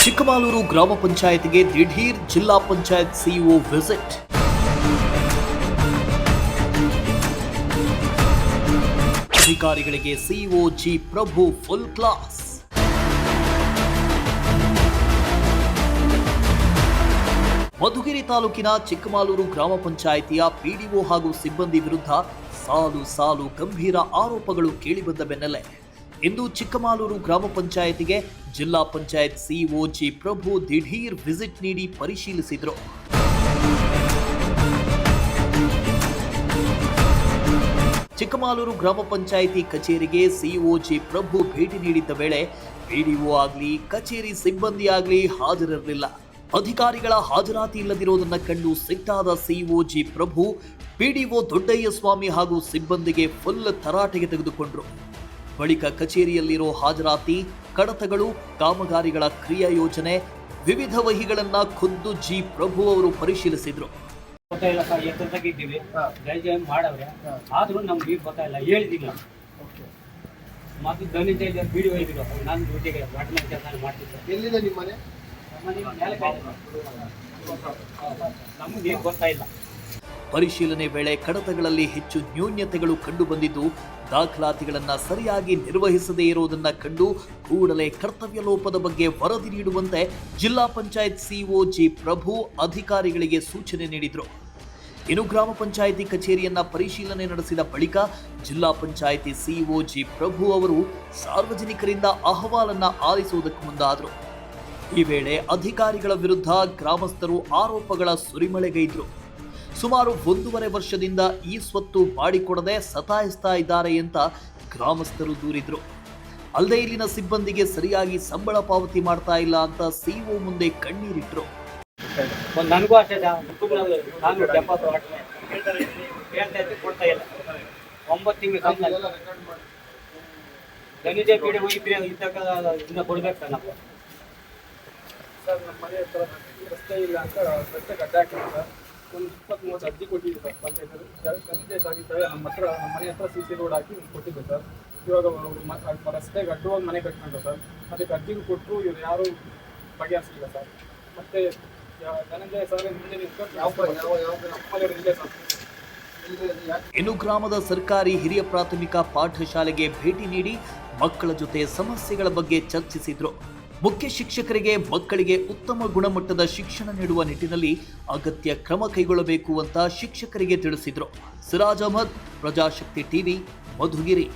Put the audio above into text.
ಚಿಕ್ಕಮಾಲೂರು ಗ್ರಾಮ ಪಂಚಾಯತ್ಗೆ ದಿಢೀರ್ ಜಿಲ್ಲಾ ಪಂಚಾಯತ್ ಸಿಇಒ ವಿಸಿಟ್. ಅಧಿಕಾರಿಗಳಿಗೆ ಸಿಇಒ ಜಿ ಪ್ರಭು ಫುಲ್ ಕ್ಲಾಸ್. ಮಧುಗಿರಿ ತಾಲೂಕಿನ ಚಿಕ್ಕಮಾಲೂರು ಗ್ರಾಮ ಪಂಚಾಯಿತಿಯ ಪಿಡಿಒ ಹಾಗೂ ಸಿಬ್ಬಂದಿ ವಿರುದ್ಧ ಸಾಲು ಸಾಲು ಗಂಭೀರ ಆರೋಪಗಳು ಕೇಳಿಬಂದ ಬೆನ್ನಲ್ಲೇ ಇಂದು ಚಿಕ್ಕಮಾಲೂರು ಗ್ರಾಮ ಪಂಚಾಯಿತಿಗೆ ಜಿಲ್ಲಾ ಪಂಚಾಯತ್ ಸಿಇಒ ಜಿ ಪ್ರಭು ದಿಢೀರ್ ವಿಸಿಟ್ ನೀಡಿ ಪರಿಶೀಲಿಸಿದರು. ಚಿಕ್ಕಮಾಲೂರು ಗ್ರಾಮ ಪಂಚಾಯಿತಿ ಕಚೇರಿಗೆ ಸಿಇಒ ಜಿ ಪ್ರಭು ಭೇಟಿ ನೀಡಿದ್ದ ವೇಳೆ ಪಿಡಿಒ ಆಗಲಿ ಕಚೇರಿ ಸಿಬ್ಬಂದಿ ಆಗಲಿ ಹಾಜರಿರಲಿಲ್ಲ. ಅಧಿಕಾರಿಗಳ ಹಾಜರಾತಿ ಇಲ್ಲದಿರುವುದನ್ನು ಕಂಡು ಸಿಟ್ಟಾದ ಸಿಇಒ ಜಿ ಪ್ರಭು ಪಿಡಿಒ ದೊಡ್ಡಯ್ಯ ಸ್ವಾಮಿ ಹಾಗೂ ಸಿಬ್ಬಂದಿಗೆ ಫುಲ್ ತರಾಟೆಗೆ ತೆಗೆದುಕೊಂಡರು. ಬಳಿಕ ಕಚೇರಿಯಲ್ಲಿರೋ ಹಾಜರಾತಿ, ಕಡತಗಳು, ಕಾಮಗಾರಿಗಳ ಕ್ರಿಯಾ ಯೋಜನೆ, ವಿವಿಧ ವಹಿಗಳನ್ನ ಖುದ್ದು ಜಿ ಪ್ರಭು ಅವರು ಪರಿಶೀಲಿಸಿದ್ರು. ಆದ್ರೂ ನಮ್ಗೆ ಗೊತ್ತಾಯಿಲ್ಲ, ಹೇಳಿದಿಲ್ಲ. ಮತ್ತು ಧನಿಜ ವಿಡಿಯೋ ಇದ್ರು, ನಾನು ಡ್ಯೂಟಿಗೆ ಕೆಲಸ ಮಾಡ್ತಿದ್ದೆ. ಎಲ್ಲಿದೆ ನಿಮ್ಮ ಮನೆ? ನಮ್ಗೆ ಗೊತ್ತಾಯಿಲ್ಲ. ಪರಿಶೀಲನೆ ವೇಳೆ ಕಡತಗಳಲ್ಲಿ ಹೆಚ್ಚು ನ್ಯೂನ್ಯತೆಗಳು ಕಂಡುಬಂದಿದ್ದು, ದಾಖಲಾತಿಗಳನ್ನು ಸರಿಯಾಗಿ ನಿರ್ವಹಿಸದೇ ಇರುವುದನ್ನು ಕಂಡು ಕೂಡಲೇ ಕರ್ತವ್ಯ ಲೋಪದ ಬಗ್ಗೆ ವರದಿ ನೀಡುವಂತೆ ಜಿಲ್ಲಾ ಪಂಚಾಯತ್ ಸಿಇಒ ಜಿ ಪ್ರಭು ಅಧಿಕಾರಿಗಳಿಗೆ ಸೂಚನೆ ನೀಡಿದರು. ಇನ್ನು ಗ್ರಾಮ ಪಂಚಾಯಿತಿ ಕಚೇರಿಯನ್ನ ಪರಿಶೀಲನೆ ನಡೆಸಿದ ಬಳಿಕ ಜಿಲ್ಲಾ ಪಂಚಾಯಿತಿ ಸಿಇಒ ಜಿ ಪ್ರಭು ಅವರು ಸಾರ್ವಜನಿಕರಿಂದ ಅಹವಾಲನ್ನ ಆಲಿಸುವುದಕ್ಕೆ ಮುಂದಾದರು. ಈ ವೇಳೆ ಅಧಿಕಾರಿಗಳ ವಿರುದ್ಧ ಗ್ರಾಮಸ್ಥರು ಆರೋಪಗಳ ಸುರಿಮಳೆಗೈದ್ರು. ಸುಮಾರು 1.5 ವರ್ಷದಿಂದ ಈ ಸ್ವತ್ತು ಮಾಡಿಕೊಡದೆ ಸತಾಯಿಸ್ತಾ ಇದ್ದಾರೆ ಅಂತ ಗ್ರಾಮಸ್ಥರು ದೂರಿದ್ರು. ಅಲ್ಲದೆ ಇಲ್ಲಿನ ಸಿಬ್ಬಂದಿಗೆ ಸರಿಯಾಗಿ ಸಂಬಳ ಪಾವತಿ ಮಾಡ್ತಾ ಇಲ್ಲ ಅಂತ ಸಿಇಒ ಮುಂದೆ ಕಣ್ಣೀರಿಟ್ರು. ನನಗೂ ಅಷ್ಟೇ, ನಾನು 70 ಕೊಡ್ತಾ ಇಲ್ಲ. 9 ತಿಂಗಳು ಧನಿಜ ಪೀಡೆ ಹೋಗಿದ್ರೆ ಇದ್ದಾಗ ಕೊಡ್ಬೇಕು ಸರ್. ನಾವು ಸರ್ ನಮ್ಮ ಮನೆ ಹತ್ರ ರಸ್ತೆ ಇಲ್ಲ ಅಂತ ರಸ್ತೆ ಗಡ್ಡೆ ಹಾಕಿದ್ರು ಸರ್. ಒಂದು 20-30 ಅರ್ಜಿ ಕೊಟ್ಟಿದ್ದೆ ಸರ್ ಪಂಚಾಯತ್ ಆಗಿದ್ದಾಗ. ನಮ್ಮ ಮನೆ ಹತ್ರ CC ರೋಡ್ ಹಾಕಿ ಕೊಟ್ಟಿದ್ದೆ ಸರ್. ಇವಾಗ ರಸ್ತೆಗೆ ಅಡ್ಡವಾಗಿ ಮನೆ ಕಟ್ಕೊಂಡ್ರು ಸರ್. ಅದಕ್ಕೆ ಅರ್ಜಿಗೂ ಕೊಟ್ಟರು, ಇವ್ರು ಯಾರು ಬಗೆಹರಿಸಿಲ್ಲ ಸರ್. ಮತ್ತೆ ಧನಂಜಯ ಸರ್ ಇನ್ನು ಗ್ರಾಮದ ಸರ್ಕಾರಿ ಹಿರಿಯ ಪ್ರಾಥಮಿಕ ಪಾಠಶಾಲೆಗೆ ಭೇಟಿ ನೀಡಿ ಮಕ್ಕಳ ಜೊತೆ ಸಮಸ್ಯೆಗಳ ಬಗ್ಗೆ ಚರ್ಚಿಸಿದ್ರು. ಮುಖ್ಯ ಶಿಕ್ಷಕರಿಗೆ ಮಕ್ಕಳಿಗೆ ಉತ್ತಮ ಗುಣಮಟ್ಟದ ಶಿಕ್ಷಣ ನೀಡುವ ನಿಟ್ಟಿನಲ್ಲಿ ಅಗತ್ಯ ಕ್ರಮ ಕೈಗೊಳ್ಳಬೇಕು ಅಂತ ಶಿಕ್ಷಕರಿಗೆ ತಿಳಿಸಿದ್ರು. ಸಿರಾಜ್ ಅಹಮದ್, ಪ್ರಜಾಶಕ್ತಿ ಟಿವಿ, ಮಧುಗಿರಿ.